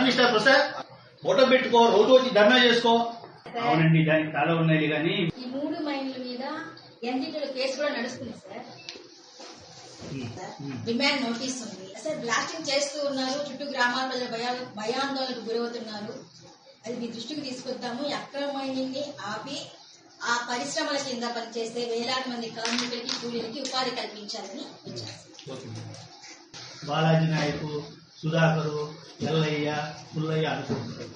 Mister Prasad photo పెట్టుకో, రోజు వచ్చి ధర్నా చేసుకో. అవునండి, దానికి చాలా ఉన్నాయి కానీ ఈ 3 మైన్ల మీద ఎన్జిటీలో కేసు కూడా నడుస్తుంది సార్. డిమాండ్ నోటీస్ ఉంది సార్. బ్లాస్టింగ్ చేస్తూ ఉన్నారు, చుట్టూ గ్రామాల ప్రజలు భయాందోళనకు గురవుతున్నారు. అది మీ దృష్టికి తీసుకొద్దాము. అక్రమ మైనింగ్ ని ఆపి ఆ పరిశ్రమల కింద పనిచేసే వేలాది మంది కార్మికులకి కూలీలకి ఉపాధి కల్పించాలని వచ్చారు. బాలాజీ నాయకు, సుధాకరు, ఎల్లయ్య, పుల్లయ్య అనుకుంటున్నారు.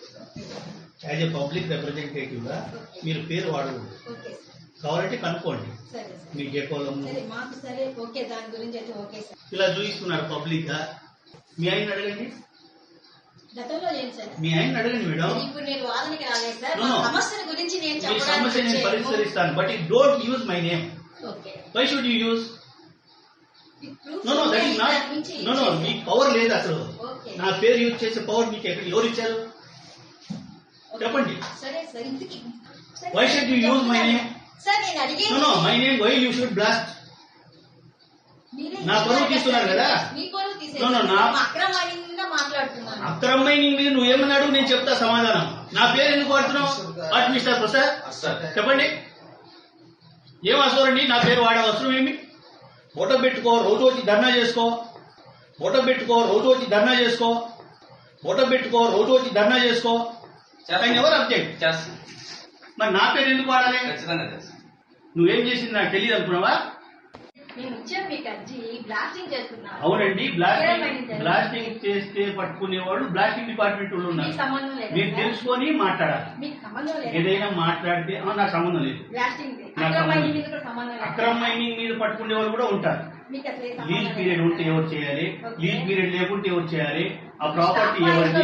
యాజ్ ఏ పబ్లిక్ రిప్రజెంటేటివ్ గా మీరు పేరు వాడకూడదు. కావాలంటే కనుక్కోండి. మీ జేకోలం ఇలా చూపిస్తున్నారు పబ్లిక్ గా. మీ ఆయన అడగండి, మీ ఆయన అడగండి మేడం. మీ సమస్య నేను పరిష్కరిస్తాను. But it don't use my name. Why should you use? No that is not. No మీకు పవర్ లేదు అసలు. నా పేరు యూజ్ చేసే పవర్ మీకు ఎవరు ఇచ్చారు చెప్పండి. Why should you use my name? No my name. Why you should blast? నా పరువు తీస్తున్నారు కదా. అక్రమ మైనింగ్ మీద నువ్వేమన్నాడు నేను చెప్తా సమాధానం. నా పేరు ఎందుకు వాడుతున్నావు? మిస్టర్ ప్రసాద్ చెప్పండి. ఏం అవసరం అండి నా పేరు వాడే అవసరం ఏమి? ఫోటో పెట్టుకో, రోజు వచ్చి ధర్నా చేసుకో. ఫోటో పెట్టుకో, రోజు వచ్చి ధర్నా చేసుకో. ఫోటో పెట్టుకో, రోజు వచ్చి ధర్నా చేసుకో. ఎవరు అబ్జెక్ట్ చేస్తా? మరి నా పేరు ఎందుకు వాడాలి? నువ్వేం చేసింది నాకు తెలియదు అనుకున్నావా? అవునండి, బ్లాస్టింగ్ చేస్తే పట్టుకునేవాడు బ్లాస్టింగ్ డిపార్ట్మెంట్ వాళ్ళు ఉన్నారు. మీరు తెలుసుకొని మాట్లాడాలి. ఏదైనా మాట్లాడితే నాకు సంబంధం లేదు. అక్రమ మైనింగ్ మీద పట్టుకునే వాళ్ళు కూడా ఉంటారు. లీజ్ పీరియడ్ ఉంటే ఎవరు చేయాలి, లీజ్ పీరియడ్ లేకుంటే ఎవరు చేయాలి, ఆ ప్రాపర్టీ ఎవరిది?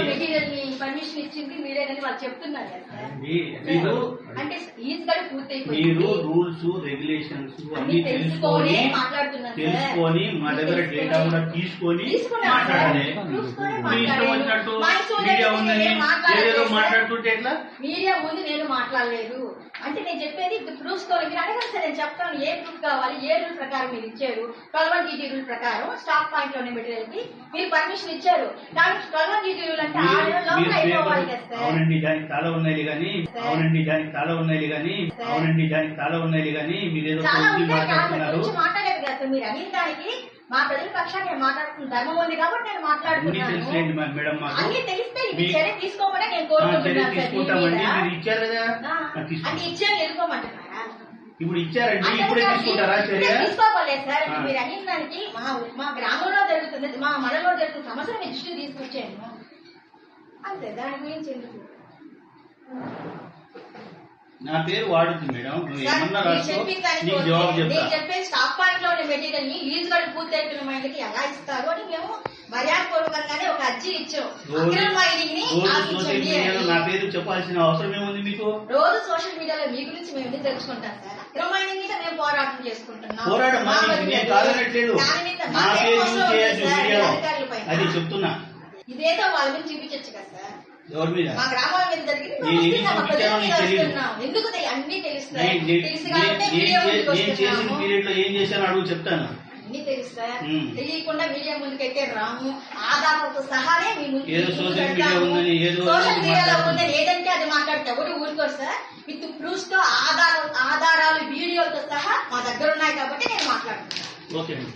మీరు రూల్స్ రెగ్యులేషన్స్ అన్ని తెలుసుకొని మా దగ్గర డేటా కూడా తీసుకొని మాట్లాడాలి. మీ ఇష్టం వచ్చినట్టు మీడియా ఉందని ఏదేదో మాట్లాడుతుంటే ఎట్లా? మీడియా ముందు నేను మాట్లాడలేదు అంటే నేను చెప్పేది ప్రూఫ్స్ తో మీరు అడగండి సార్. నేను చెప్తాను ఏ ప్రూఫ్ కావాలి, ఏ రూల్ ప్రకారం మీరు ఇచ్చారు. 12 GT రూల్ ప్రకారం స్టాక్ పాయింట్ లోనే మెటీరియల్ కి మీరు పర్మిషన్ ఇచ్చారు. కానీ 12 GT రూల్ అంటే అయిపోవాలి కదా సార్. అవునండి, దానికి చాలా ఉన్నాయి కానీ అవునండి, దానికి చాలా ఉన్నాయి కానీ అవునండి, దానికి చాలా ఉన్నాయి కానీ మీరేదో మాట్లాడుతున్నారు. మాట్లాడేది కదా సార్. మీరు అన్ని దానికి మా ప్రజల పక్షాన్ని నేను మాట్లాడుతున్న ధర్మం ఉంది కాబట్టి నేను మాట్లాడుతున్నాను. అన్ని తెలిస్తే చర్య తీసుకోమని నేను కోరుకుంటున్నాను. ఇచ్చారు కదా, అన్ని ఇచ్చాను ఎదుర్కోమంటున్నారా? ఇప్పుడు ఇచ్చారండి, ఇప్పుడే తీసుకుంటారా చర్య? తీసుకోలేదు సార్. మీరు అన్ని దానికి మా గ్రామంలో జరుగుతుంది, మా మండలంలో జరుగుతున్న సమస్యలు మీ దృష్టికి తీసుకొచ్చాను అంతే. దాని గురించి ఎందుకు? నా పేరు వాడుద్ది మేడం. నువ్వు ఏమన్నా నీకు జవాబు చెప్తా. చెప్పే స్టాక్ పాయింట్ లో ఉన్న మెటీరియల్ ని లీజ్ గడువు పూర్తయిపోయిన మైండ్కి ఎలా ఇస్తారు అని మేము మర్యాదపూర్వకంగానే ఒక అర్జీ ఇచ్చాం. నా పేరు చెప్పాల్సిన అవసరం ఏముంది మీకు? రోజు సోషల్ మీడియాలో మీ గురించి మేము ఎందుకు తెలుసుకుంటాం సార్? అక్రమ మైనింగ్ మీద మేము పోరాటం చేసుకుంటున్నాం. అది చెప్తున్నా. ఇదేదో వాళ్ళ మీద చూపించచ్చు కదా సార్. ఎవరి మీద? మా గ్రామాల మీద జరిగింది ఎందుకు అన్ని తెలుస్తాయి. ఏం చేశాను అడుగు చెప్తాను. అన్ని తెలుస్తాయి. తెలియకుండా మీడియా ముందుకైతే రాము. ఆధారాలతో సహానే మీ ముందు సోషల్ మీడియాలో ఉందని ఏదంటే అది మాట్లాడితే ఎవరు ఊరుకోరు సార్. విత్ ప్రూఫ్స్ తో ఆధారాలు వీడియోలతో సహా మా దగ్గర ఉన్నాయి కాబట్టి నేను మాట్లాడుతున్నాను. ఓకే.